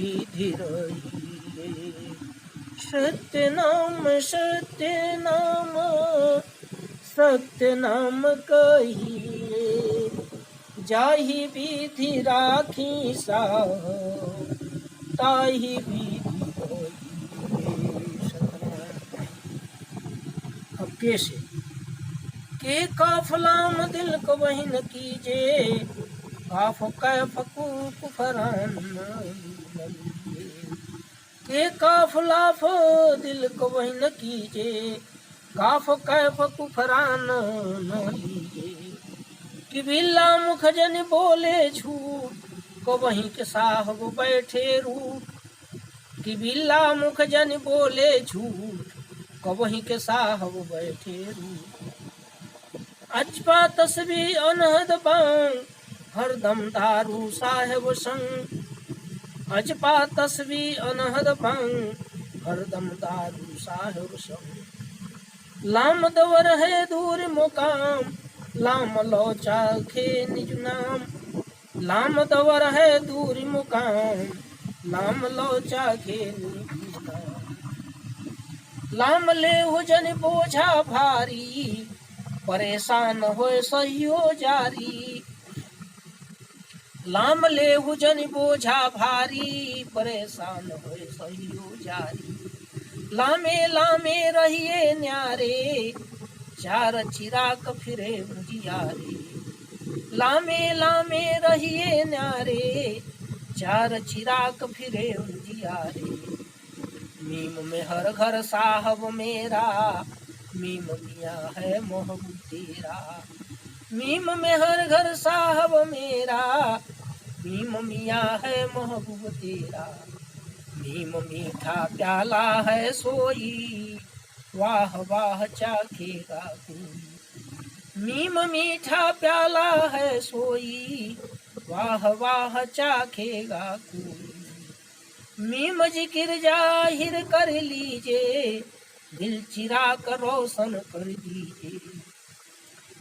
विधि रहिए। सत्य नाम सत्य नाम सत्य नाम कहिए, जाहि विधि राखी साह ताहि विधि रहिए। सतनाम। अब कैसे के काफलाम दिल को वही न कीजे, काफ कैफ कुफरान के काफलाफ दिल को वही न कीजे, काफ कैफ कुफरान न लीजे। कि बिल्ला मुख जन बोले झूठ को वहीं के साहब बैठे रूठ। कि बिल्ला मुख जन बोले झूठ को वहीं के साहब बैठे रूठ। अचपा तस्बी अनहद बांग हरदम दारू साहेब संग। अचपा तस्बी अनहद बांग हरदम दारू साहेब संग। लाम दवर है दूर मुकाम, लाम लोचा खे निज नाम। लाम दवर है दूर मुकाम, लाम लोचा खे निज नाम। लाम ले हुजन बोझा भारी, परेशान होए सहियो जारी। लाम ले हुजन बोझा भारी, परेशान होए सहियो जारी। लामे लामे रहिए न्यारे, चार चिराग फिरे मुजियारे। लामे लामे रहिए न्यारे, चार चिराग फिरे मुजियारे। मीम में हर घर साहब मेरा, मीम मियाँ है मोहब्बत तेरा। मीम में हर घर साहब मेरा, मीम मियाँ है मोहब्बत तेरा। मीम मीठा प्याला है सोई, वाह वाह चाखेगा कोई। मीम मीठा प्याला है सोई, वाह वाह चाखेगा कोई। मीम जिक्र जाहिर कर लीजिए, दिल चिराग रोशन कर दीजिए।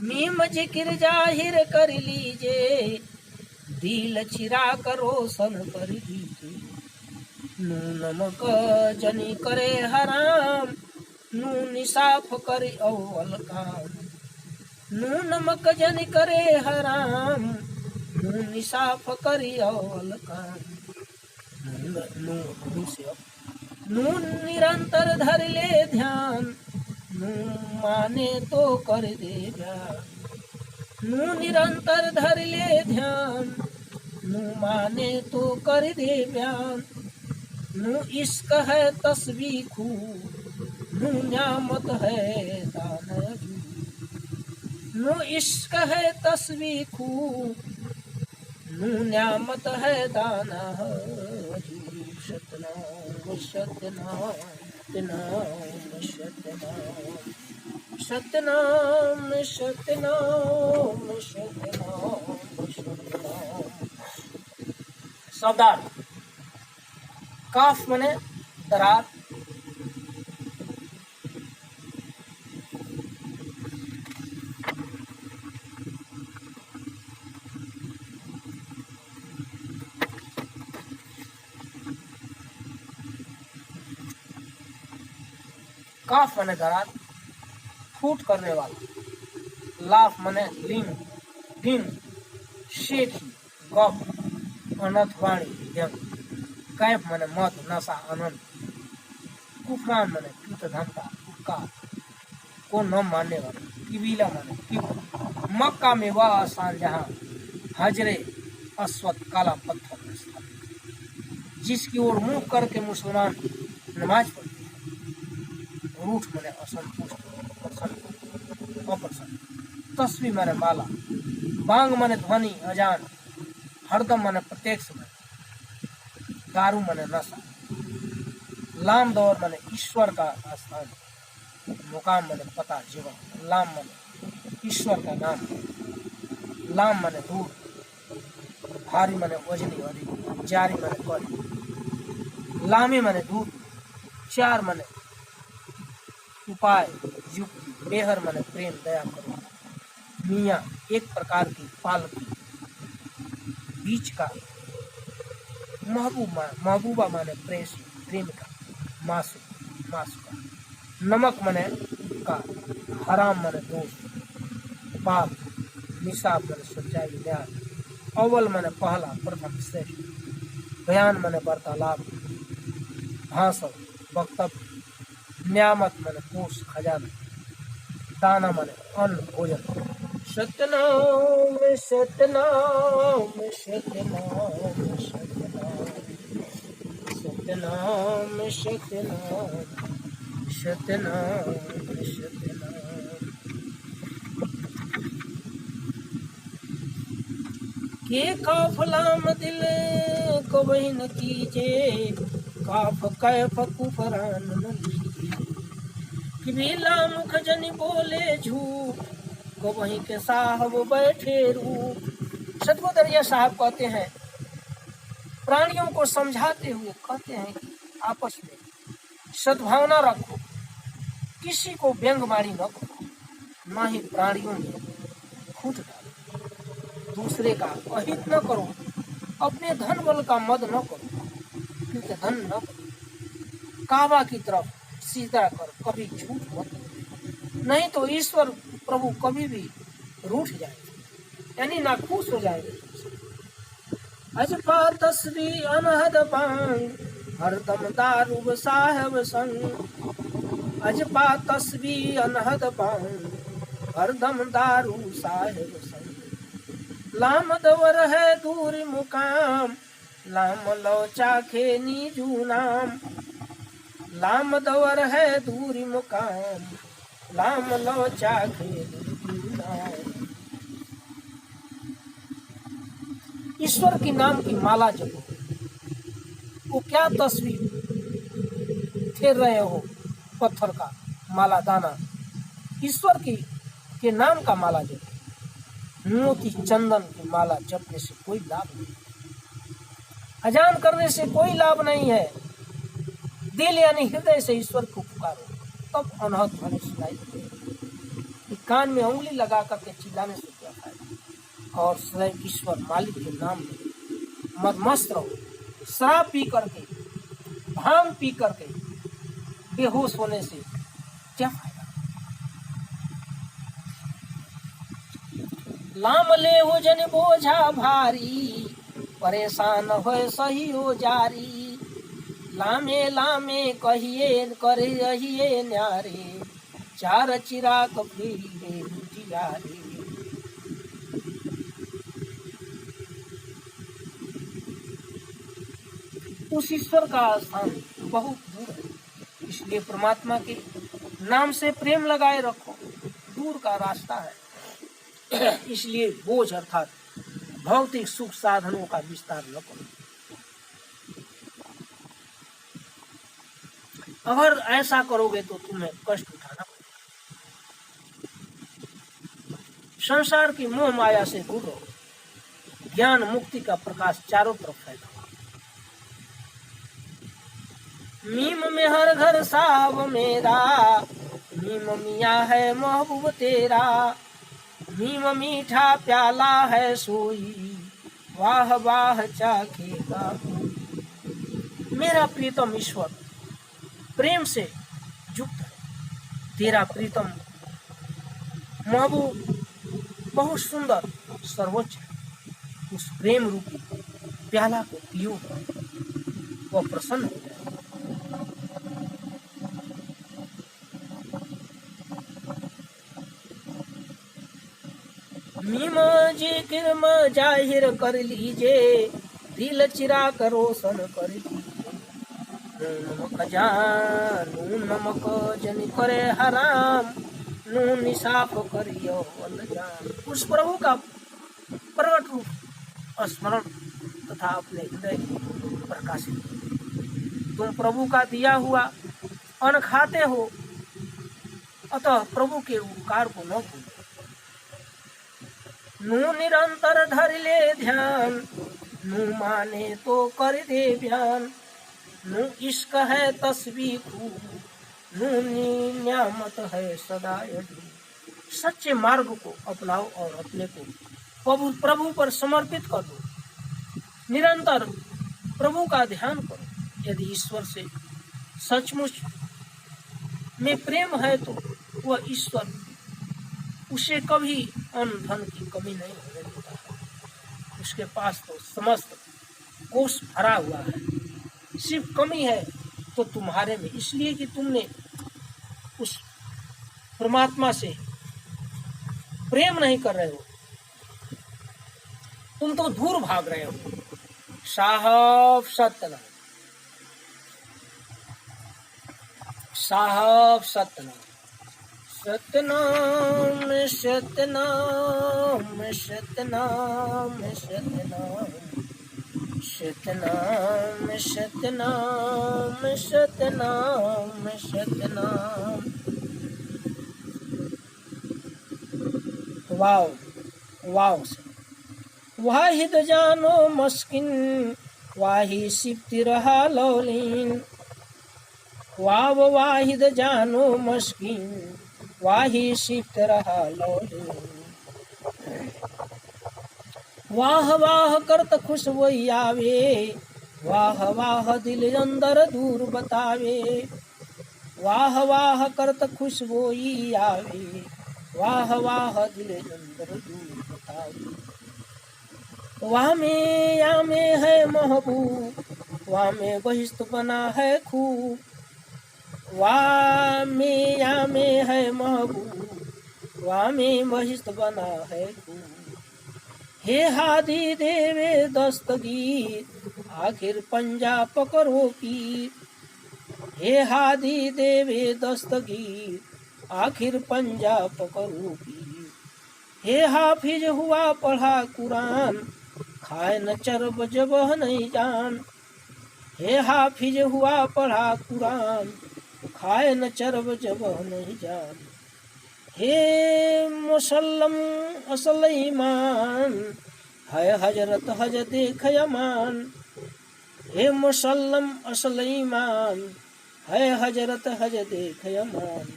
मीम जिक्र जाहिर कर लीजिए, दिल चिराग रोशन कर दीजिए। नून नमक जनी करे हराम, नून साफ करे अव्वल काम। नून नमक जनी करे हराम, नून साफ करे अव्वल काम। नून निरंतर धर ले ध्यान, नून माने तो कर दे ध्यान। नून निरंतर धर ले ध्यान, नून माने तो कर दे बयान। नू इश्क है तस्बीह खू, नू न्यामत है दाना जू। नू इश्क है तस्बीह खू, नू न्यामत है दाना जू। सतनाम सतनाम सतनाम सतनाम सतनाम सतनाम सतनाम। शब्दार्थ। काफ मने दरार, काफ मने दरार, फूट करने वाला। लाफ मने लिंग दिन शेखी गप अनथ वाणी व्यंग। कैफ मने मत नशा आनंद। कुफरान मने पीत धमका उपकार को न मानने वाला। किबीला मने किबला। मक्का में वह आसान जहाँ हजरे अस्वद काला पत्थर में स्थापित, जिसकी ओर मुंह करके मुसलमान नमाज पढ़ते। रूठ मने असंतुष्ट अप्रसन्न। तस्वीर मने माला। बांग मने ध्वनि अजान। हरदम मने प्रत्यक्ष में। दारू मने नशा। लाम दौर मने ईश्वर का स्थान। मुकाम मने पता जीवन। लाम मने ईश्वर का नाम। लाम मने दूर। भारी मने वजनी अधिक। जारी मने कड़ी। लामे मने दूर। चार मने उपाय युक्ति। बेहर मने प्रेम दया करो। मियाँ एक प्रकार की पालकी। बीच का महबूबा माने प्रेसी, प्रेम का, मासू मासू का, नमक माने का, हराम माने दोष, पाप, निसाब माने सच्चाई न्याय, अव्वल माने पहला प्रथम श्रेष्ठ, बयान माने वार्तालाप, भाषण वक्तव्य, न्यामत माने कोष खजाना, दाना माने अन्न भोजन। सतनाम सतनाम सतनाम सतनाम सतनाम सतनाम सतनाम सतनाम। के काफलाम दिल को वही न कीजे, काफ कैफ कुफरान न लीजे। कि बिला मुख जन बोले झूठ, को वहीं के साहब बैठे रूप। सतगुरुदरिया साहब कहते हैं, प्राणियों को समझाते हुए कहते हैं कि आपस में सद्भावना रखो, किसी को व्यंग्यवाणी न करो, न ही प्राणियों में फूट डालो, दूसरे का अहित न करो, अपने धन बल का मद न करो, क्योंकि धन न करो, काबा की तरफ सीधा कर कभी झूठ मत, नहीं तो ईश्वर प्रभु कभी भी रूठ जाएंगे, यानी नाखुश हो जाएंगे। अजपा तस्वीर अनहद बांग, हरदम दारूब साहब संग। अजपा तस्वीर अनहद बांग, हरदम दारू साहेब संग। लाम दवर है दूर मुकाम, लाम लोचा खेनी जू नाम। लाम दवर है दूर मुकाम, लाम लोचा खेनी जू नाम। ईश्वर की नाम की माला जपो, वो क्या तस्वीर फेर रहे हो, पत्थर का माला दाना, ईश्वर की के नाम का माला जपो। मोती चंदन की माला जपने से कोई लाभ नहीं, अजान करने से कोई लाभ नहीं है। दिल यानी हृदय से ईश्वर को पुकारो, तब अनहद ध्वनि सुनाई देगी। कान में उंगली लगा करके चिल्लाने से क्या फायदा। और सदैव ईश्वर मालिक के नाम में मदमस्त रहो। शराब पी करके, भांग पी करके बेहोश होने से क्या फायदा। लाम ले हो जन बोझा भारी, परेशान हो सही हो जारी। लामे लामे कहिए करे रहिए न्यारे, चार चिराग फिरे जियारे। उस ईश्वर का स्थान बहुत दूर है, इसलिए परमात्मा के नाम से प्रेम लगाए रखो। दूर का रास्ता है, इसलिए बोझ अर्थात भौतिक सुख साधनों का विस्तार न करो। अगर ऐसा करोगे तो तुम्हें कष्ट उठाना पड़ेगा। संसार की मोह माया से दूर रहो, ज्ञान मुक्ति का प्रकाश चारों तरफ फैला। मीम में हर घर साहब मेरा, मीम मिया है महबूब तेरा। मीम मीठा प्याला है सोई, वाह वाह चाखेगा। मेरा प्रीतम ईश्वर प्रेम से युक्त है, तेरा प्रीतम महबूब बहुत सुंदर सर्वोच्च है। उस प्रेम रूपी प्याला को पियो, वह प्रसन्न हो जाए। मीमा जी किरम जाहिर कर लीजे, दिल चिरा कर रोशन कर लीजे। नमक जान नून नमक जन करे हराम, नून निसाफ करियो अनजान। उस प्रभु का प्रकट रूप स्मरण तथा अपने हृदय प्रकाशित। तुम प्रभु का दिया हुआ अन्न खाते हो, अतः प्रभु के उपकार को न भूलो। नू निरंतर धर ले ध्यान, नू माने तो कर दे बयान। नू इश्क है तस्बीह खूब, नू नियामत है सदा यदू। सच्चे मार्ग को अपनाओ और अपने को प्रभु पर समर्पित कर दो। निरंतर प्रभु का ध्यान करो। यदि ईश्वर से सचमुच में प्रेम है तो वह ईश्वर उसे कभी अन्न धन की कमी नहीं होने देता है। उसके पास तो समस्त कोष भरा हुआ है। सिर्फ कमी है तो तुम्हारे में, इसलिए कि तुमने उस परमात्मा से प्रेम नहीं कर रहे हो, तुम तो दूर भाग रहे हो। साहब सत्यनारायण, साहब सत्यनारायण, सतनाम सतनाम सतनाम सतनाम सतनाम सतनाम सतनाम सतनाम। वाव वाव से वाहिद जानो मस्किन, वाही सिप्ति रहा लौलीन। वाव वाहिद जानो मस्किन, वाही सिप्त रहा लौलीन। वाह वाह करत खुश वही आवे, वाह वाह दिल अंदर दूर बतावे। वाह वाह करत खुश वही आवे, वाह वाह दिल अंदर दूर बतावे। वाह में या में है महबूब, वाह में बहिष्त बना है खूब। वाह में या में है महबूब, वाह में बहिष्त बना है खूब। हे हादी देवे दस्तगीर, आखिर पंजा पकड़ो पीर। हे हादी देवे दस्तगीर, आखिर पंजा पकड़ो पीर। हे हाफिज हुआ पढ़ा कुरान, खाए न चरब जबह नहीं जान। हे हाफिज हुआ पढ़ा कुरान, खाए न चरब जबह नहीं जान। हे मुसल्लम असल ईमान, है हजरत हज देख यमान। हे मुसल्लम असल ईमान, है हजरत हज देख यमान।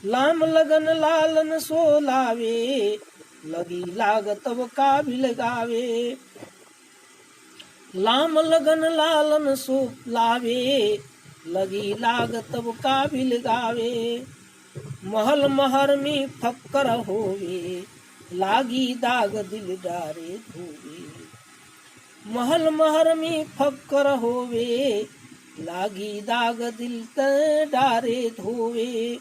लाम लगन लालन सो लावे, लगी लाग तब काबिल गावे। लाम लगन लालन सो लावे, लगी लाग तब काबिल गावे। महल महर में फक्कर होवे, लागी दाग दिल डारे धोवे। महल महर में फक्कर होवे, लागी दाग दिल डारे धोवे।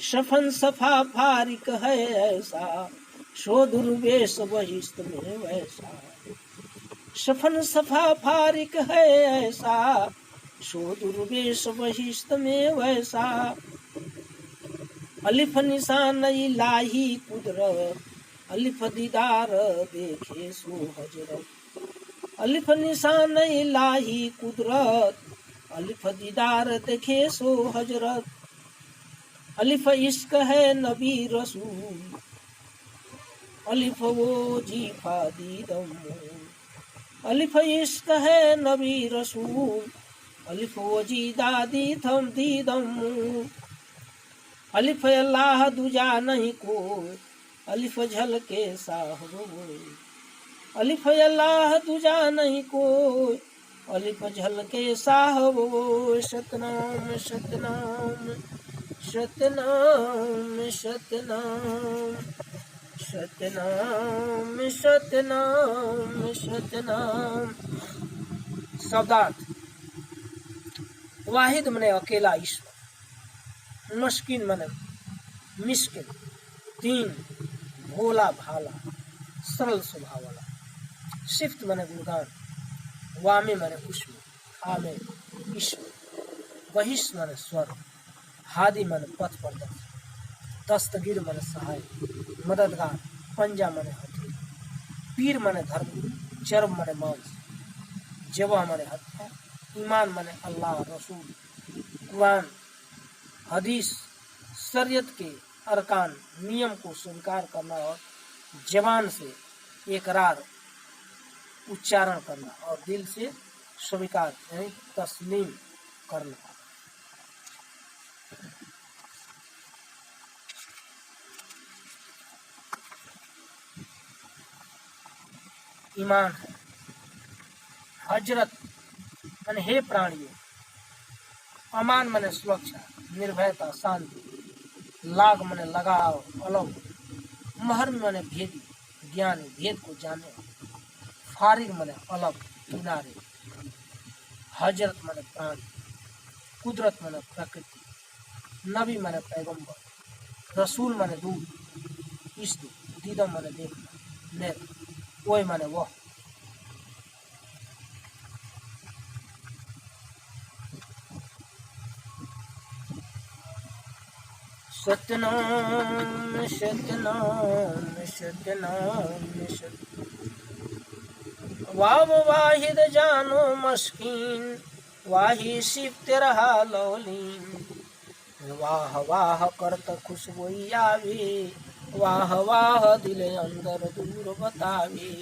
सफन सफा फारिक है ऐसा, सो दुर्वेश बहिष्त में वैसा। सफन सफा फारिक है ऐसा, सो दुर्वेश बहिष्त में वैसा। अलिफ निशान इलाही कुदरत, अलिफ दीदार देखे सो हजरत। अलिफ निशान इलाही कुदरत, अलिफ दीदार देखे सो हजरत। अलिफ इश्क है नबी रसूल, अलिफ वो जीफा दीदम। अलिफ इश्क है नबी रसूल, अलिफ वो जीदा दीथम दीदम। अलिफ अल्लाह दूजा नहीं कोई, अलिफ झलके साहब वो। अलिफ अल्लाह दूजा नहीं कोई, अलिफ झलके साहब वो। सतनाम सतनाम सतनाम सतनाम सतनाम सतनाम सतनाम। शब्दार्थ: वाहिद मने अकेला ईश्वर, मस्किन मने मिस्किन, दीन भोला भाला सरल स्वभाव वाला। सिफ्त मने गुणगान, वामे मने उष्म, खामे ईश्वर, बहिष्ठ मने स्वर, हादी मने पथ प्रदर्शक, दस्तगीर मने सहाय, मददगार, पंजा मने हथेली, पीर मने धर्म, चर्म मने मांस, जबह मने हत्या, ईमान मने अल्लाह रसूल, कुरान हदीस शरीयत के अरकान नियम को स्वीकार करना और जबान से इकरार उच्चारण करना और दिल से स्वीकार यानी तस्लीम करना। ईमान है हजरत माने हे प्राणियों, अमान माने सुरक्षा, निर्भयता शांति, लाग माने लगाव अलग, महर्म माने भेदी ज्ञानी भेद को जाने, फारिग माने अलग किनारे, हजरत माने प्राणी, कुदरत माने प्रकृति, नबी माने पैगंबर, रसूल माने दूत, इष्ट दीदम माने देखना, नेत्र ओय माने वह। सत्यनाम सत्यनाम सत्यनाम सत्य, वाव वाहिद जानो मस्कीन, वाही शिव तेरा लौलीन, वाह वाह करत खुशबोई आवे, वाह वाह दिल अंदर दूर बतावे।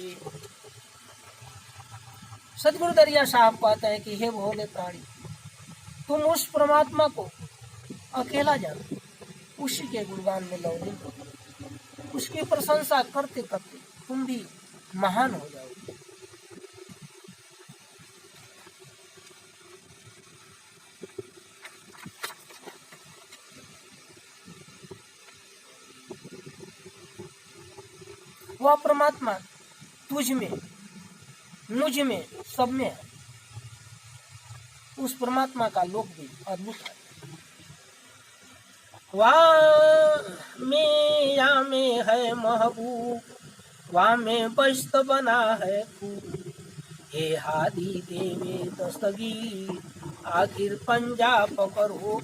सदगुरु दरिया साहब कहते हैं कि हे भोले प्राणी, तुम उस परमात्मा को अकेला जानो, उसी के गुणगान में लौलीन हो, उसकी प्रशंसा करते करते तुम भी महान हो जाओगे। वह परमात्मा तुझ में, मुझ में, सब में है। उस परमात्मा का लोक भी अद्भुत है। वाह में या में है महबूब, वाह में बस्त बना है खूब, हे हादी देवे दस्तगीर, आखिर पंजा पकड़ो।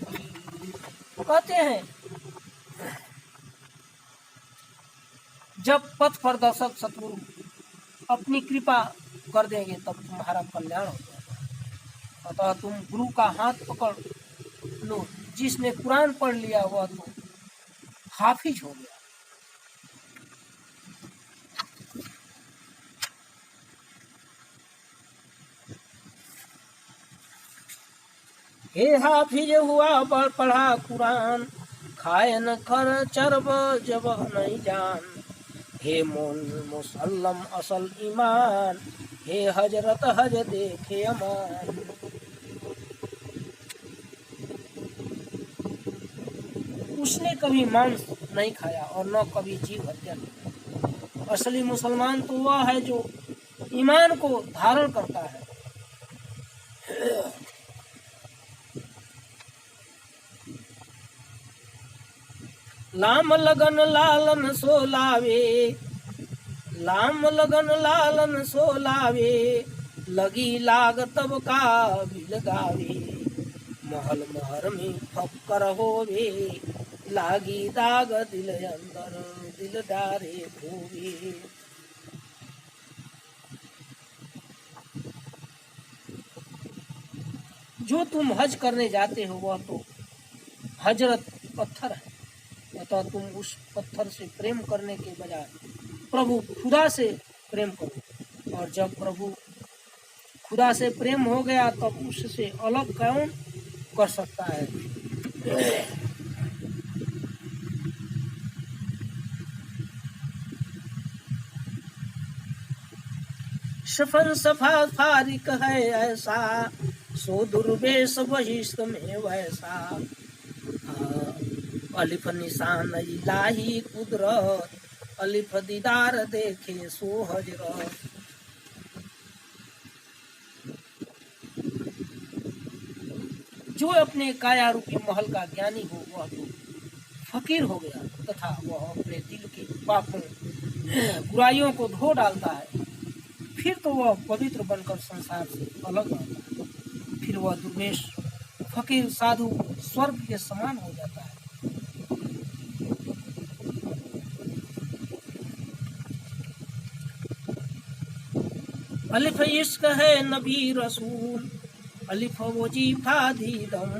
कहते हैं जब पथ प्रदर्शक सतगुरु अपनी कृपा कर देंगे तब तुम्हारा कल्याण हो जाएगा। अतः तुम गुरु का हाथ पकड़ लो। जिसने कुरान पढ़ लिया हुआ तो हाफिज हो गया। हे हाफिज हुआ बड़ पढ़ा कुरान, खाए न कर चरब जब नहीं जान, हे मोन मुसल्लम असल ईमान, हे हजरत हज देखे अमान। उसने कभी मांस नहीं खाया और न कभी जीव हत्या की। असली मुसलमान तो वह है जो ईमान को धारण करता है। लाम लगन लालन सोलावे, लाम लगन लालन सोलावे, लगी लाग तब का बिल गावे, महल महर में फक्कर होवे, लागी दाग दिल अंदर दिल डारे धोवे। जो तुम हज करने जाते हो वह तो हजरत पत्थर है। अतः तुम उस पत्थर से प्रेम करने के बजाय प्रभु खुदा से प्रेम करो। और जब प्रभु खुदा से प्रेम हो गया तब उससे अलग कौन कर सकता है। सफन सफा फारिक है ऐसा, सो दुर्वेश बहिष्ठ में वैसा, अलिफ निशान इलाही कुदरत, अलिफ दीदार देखे सो हजरत। जो अपने काया रूपी महल का ज्ञानी हो वह तो फकीर हो गया तथा वह अपने दिल के पापों बुराइयों को धो डालता है। फिर तो वह पवित्र बनकर संसार से अलग रहता है। फिर वह दुर्वेश फकीर साधु स्वर्ग के समान हो जाता है। अलिफ इश्क है नबी रसूल, अलिफ वजीफा दीदम,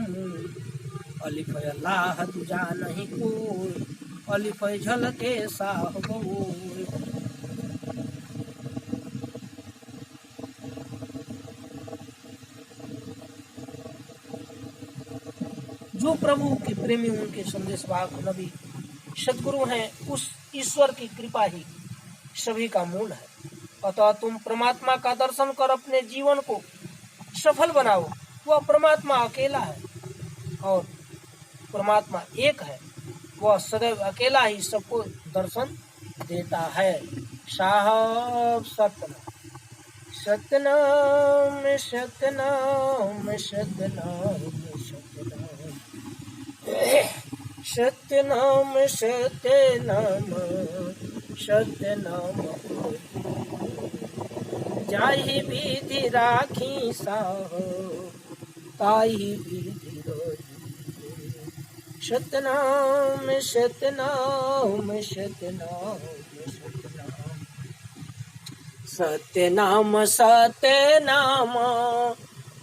अलिफ अल्लाह तुझा नहीं कोई, अलिफ झलके साहबोय। जो प्रभु के प्रेमी उनके संदेश वाहक नबी सदगुरु हैं, उस ईश्वर की कृपा ही सभी का मूल है। अतः तुम परमात्मा का दर्शन कर अपने जीवन को सफल बनाओ। वह परमात्मा अकेला है और परमात्मा एक है। वह सदैव अकेला ही सबको दर्शन देता है। साहब सतनाम सतनाम सतनाम सतनाम सतनाम सतनाम सतनाम जाहि विधि राखी साहो ताहि विधि रोही। सतनाम सतनाम सतनाम सतनाम सतनाम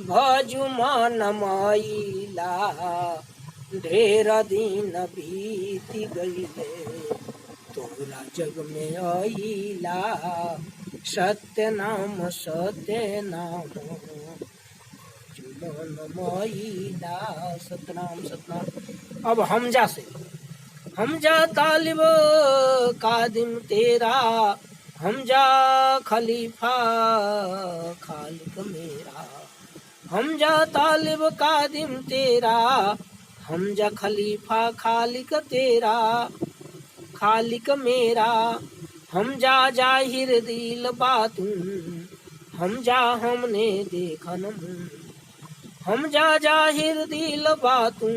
भजु मन माइला ढेर दिन बीती गईले तोरा जग में आइला। सत्यनाम सत्यनाम जुमन माइला। सतनाम सतनाम। अब हमजा से हमजा तालिब कादिम तेरा हमजा खलीफा खालिक मेरा। हमजा तालिब कादिम तेरा हमजा खलीफा खालिक तेरा खालिक मेरा। हमजा जाहिर दिल बातूं हमजा हमने देखन मुन। हमजा जाहिर दिल बातूं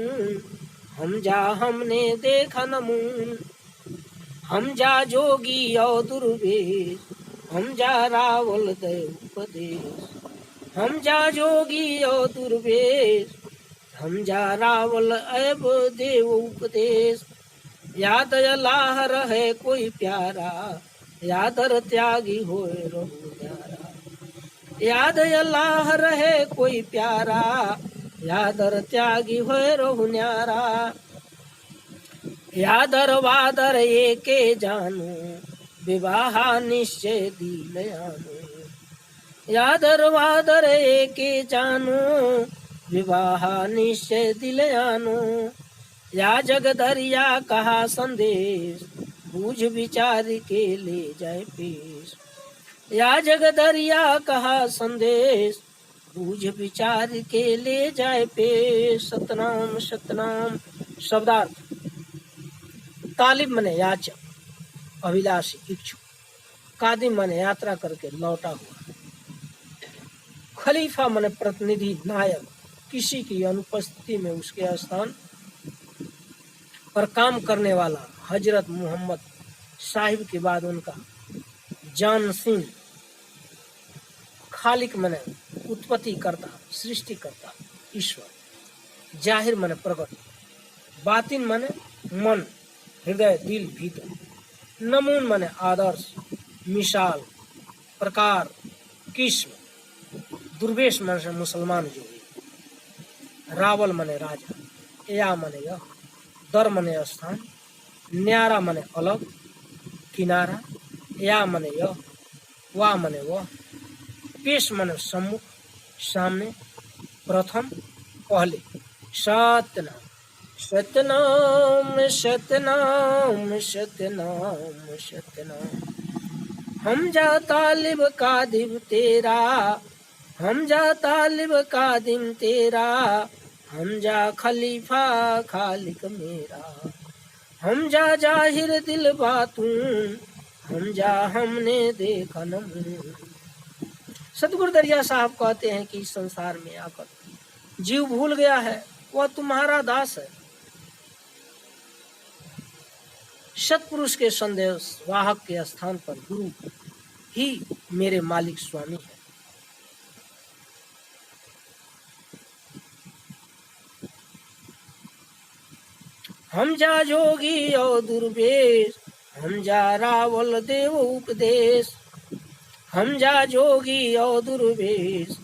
हमजा हमने देखन मुन। हमजा जोगी और दुर्वेश हमजा रावल दे उपदेश। हमजा जोगी और दुर्वेश हमजा रावल ऐब देव उपदेश। याद अल्लाह रहे कोई प्यारा यादर त्यागी होए रहु न्यारा। याद अल्लाह रहे कोई प्यारा यादर त्यागी होए रहु न्यारा। यादर वादर एके जानू विवाह निश्चय दिल आनू। यादर वादर एके जानू विवाह निश्चय दिल आनू। या जगदरिया कहा संदेश बूझ विचार के ले जाए पेश। या जगदरिया कहा संदेश बूझ विचार के ले जाए पेश। सतनाम सतनाम। शब्दार्थ तालिब मने याचक अभिलाषी इच्छुक। कादिम मने यात्रा करके लौटा हुआ। खलीफा मने प्रतिनिधि नायक किसी की अनुपस्थिति में उसके स्थान पर काम करने वाला। हजरत मोहम्मद साहिब के बाद उनका जानसीन। खालिक मने उत्पत्ति करता सृष्टि करता ईश्वर। जाहिर मने प्रकट। बातिन मने मन हृदय दिल भीतर। नमून मने आदर्श मिसाल प्रकार किस्म। दुर्वेश मने मुसलमान जोगी। रावल मने राजा। या मने यह। दर मने स्थान। न्यारा मने अलग किनारा। या मने यह वा मने वह। पेश मने सम्मुख सामने प्रथम पहले। सतनाम सतनाम सतनाम सतनाम सतनाम। हमजा तालिब कादिम तेरा हमजा तालिब कादिम तेरा हमजा खलीफा खालिक मेरा। हमजा जाहिर दिल बातूं हमजा हमने देखन मुन। सतगुरु दरिया साहब कहते हैं कि इस संसार में आकर जीव भूल गया है वह तुम्हारा दास है। सतपुरुष के संदेश वाहक के स्थान पर गुरु ही मेरे मालिक स्वामी है। हमजा जोगी और दुर्वेश हमजा रावल देव उपदेश। हमजा जोगी और दुर्वेश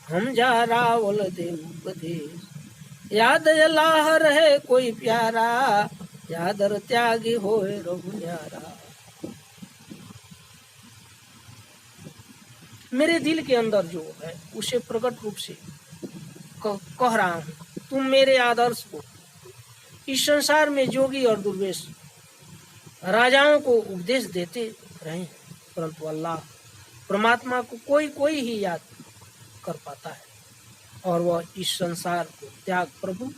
हमजा रावल देव उपदेश। याद अल्लाह रहे कोई प्यारा यादर त्यागी होए रहु न्यारा। मेरे दिल के अंदर जो है उसे प्रकट रूप से कह रहा हूँ, तुम मेरे आदर्श को। इस संसार में जोगी और दुर्वेश राजाओं को उपदेश देते रहे, परंतु अल्लाह परमात्मा को कोई कोई ही याद कर पाता है और वह इस संसार को त्याग प्रभु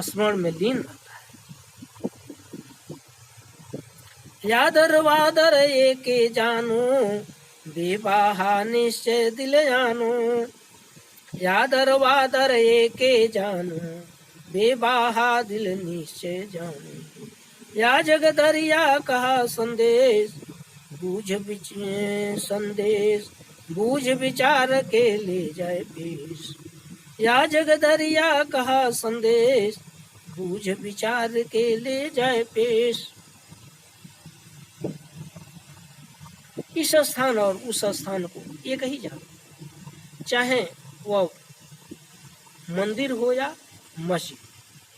स्मरण में लीन रहता है। यादर वादर एके जानू, बेबाहा निश्चय दिल जानू। यादर वादर एके जानू, बेबाहा दिल निश्चय जानू। या जग दरिया कहा संदेश, बूझ विचार के ले जाए पेश। या जग दरिया कहा संदेश, बूझ विचार के ले जाए पेश। इस स्थान और उस स्थान को एक ही जान, चाहे वह मंदिर हो या मस्जिद,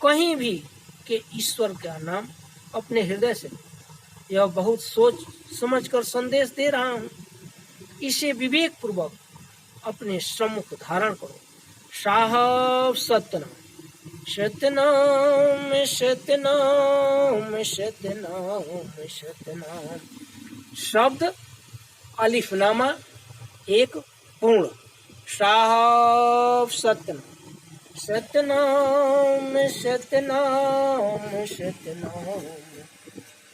कहीं भी के ईश्वर का नाम अपने हृदय से, यह बहुत सोच समझ कर संदेश दे रहा हूँ, इसे विवेक पूर्वक अपने सम्मुख धारण करो। साहब सत्यनाम, सत्यनाम सत्यनाम सत्यनाम सत्यनाम। शब्द अलिफनामा एक पूर्ण। साहब सत्यनाम, सत्यनाम सत्यनाम सत्यनाम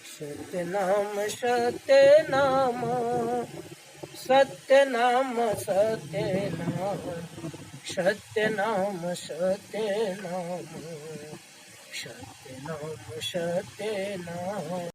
सत्यनाम सत्यनाम सत्यनाम सत्यनाम सत्यनाम सत्यनाम सत्यनाम सत्यनाम।